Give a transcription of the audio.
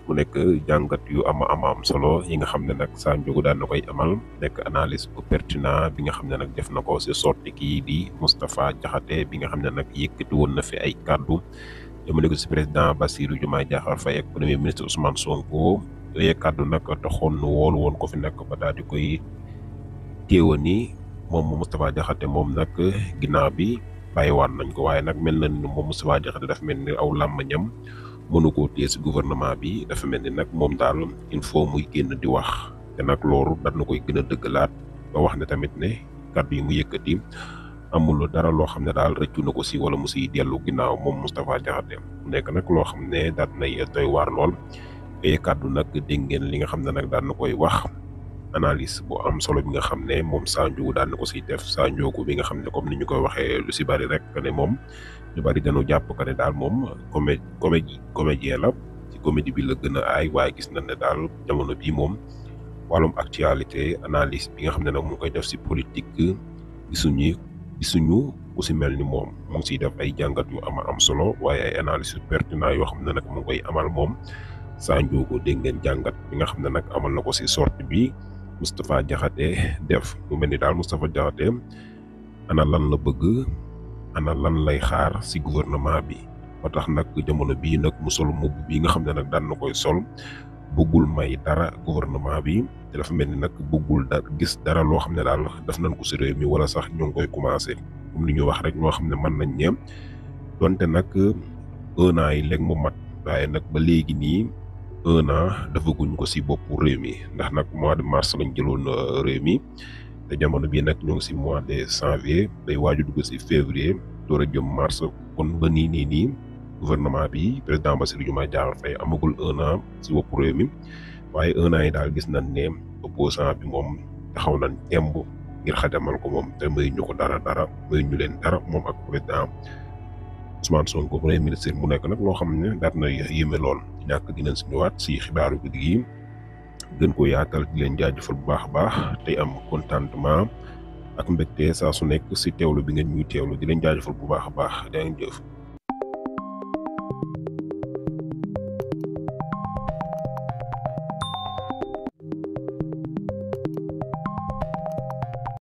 mu nekk jàngat yu am solo yi nga xam ne nag Sa Ndiogou daan na koy amal nekk analyse bu pertinent bi nga xam ne nag def na ko si sorti kii di Moustapha Diakhaté bi nga xam ne nag yëkkati woon na fi ay kàddu jëmale ko si président Bassirou Diomaye Diakhar Faye ak premier ministre Ousmane Sonko yooyu kàddu nag taxoon nu woolu woon ko fi nag ba daal di koy téewa ni moom Moustapha Diakhaté moom nag ginnaaw bi bàyyiwaat nañ ko waaye nag mel na ni moom Moustapha Diakhaté dafa mel ni aw làmmañam mënu koo téye si gouvernement bi dafa mel ni nag moom daal il faut muy génn di wax te nag loolu dañ na koy gën a dëggalaat ba wax ne tamit ne kàddu yi mu yëkkati amul dara loo xam ne daal rëccu na ko si wala mu siy dellu ginnaaw moom Moustapha Diakhaté mu nekk nag loo xam ne daal nay doy waar lool yooyu kàddu nag dégg ngeen li nga xam ne nag daan na koy wax analyse bu am solo bi nga xam ne moom Sa Ndiogou daan na ko siy def Sa Ndiogou bi nga xam ne comme ni ñu koy waxee lu si bari rek ne moom ñu bari dañoo jàpp que ne daal moom comédien la ci comédie bi la gën a aay waaye gis nañ ne daal jamono bii moom wàllum actualité analyse bi nga xam ne nag mu ngi koy def si politique gisuñu ku si mel ni moom mu ngi siy def ay jàngat yu am solo waaye ay analyse yu pertinent yoo xam ne nag mu ngi koy amal moom Sa Ndiogou dégg ngeen jàngat bi nga xam ne nag amal na ko si sortie bi Moustapha Diakhaté def mu mel ni daal Moustapha Diakhaté ana lan la bëgg ana lan lay xaar si gouvernement bi ba tax nag jamono bii nag mu sol mbubb bi nga xam ne nag daan na koy sol bëggul may dara gouvernement bi te dafa mel ni nag bëggul gis dara loo xam ne daal def nañ ko si réew mi wala sax ñoo ngi koy commencé comme li ñu wax rek ñoo xam ne mën nañ ñeem donte nag 1 an yi léegi mu mat waaye nag ba léegi nii 1 an defaguñ ko si boppu réew mi ndax nag mois de mars lañ jëloon réew mi te jamono bii nag ñoo ngi si mois de janvier day waaju dugg si février door a jëm mars kon ba nii gouvernement bi président Bassirou Diomaye Diakhar Faye amagul 1 an si boppu réew mi waaye 1 an yi daal gis nañ ne opposant bi moom taxaw nañ temb ngir xajamal ko moom te may ñu ko dara may ñu leen dara moom ak président Ousmane Sonko premier ministre mu nekk nag loo xam ne daat na yéeme lool ñàkk dinañ si ñëwaat si xibaaru guddi gi gën ko yaatal di leen jaajëfal bu baax a baax tey am contentement ak mbégte saa su nekk si teewlu bi ngeen ñuy teewlu di leen jaajëfal bu baax a baax da ngeen jëf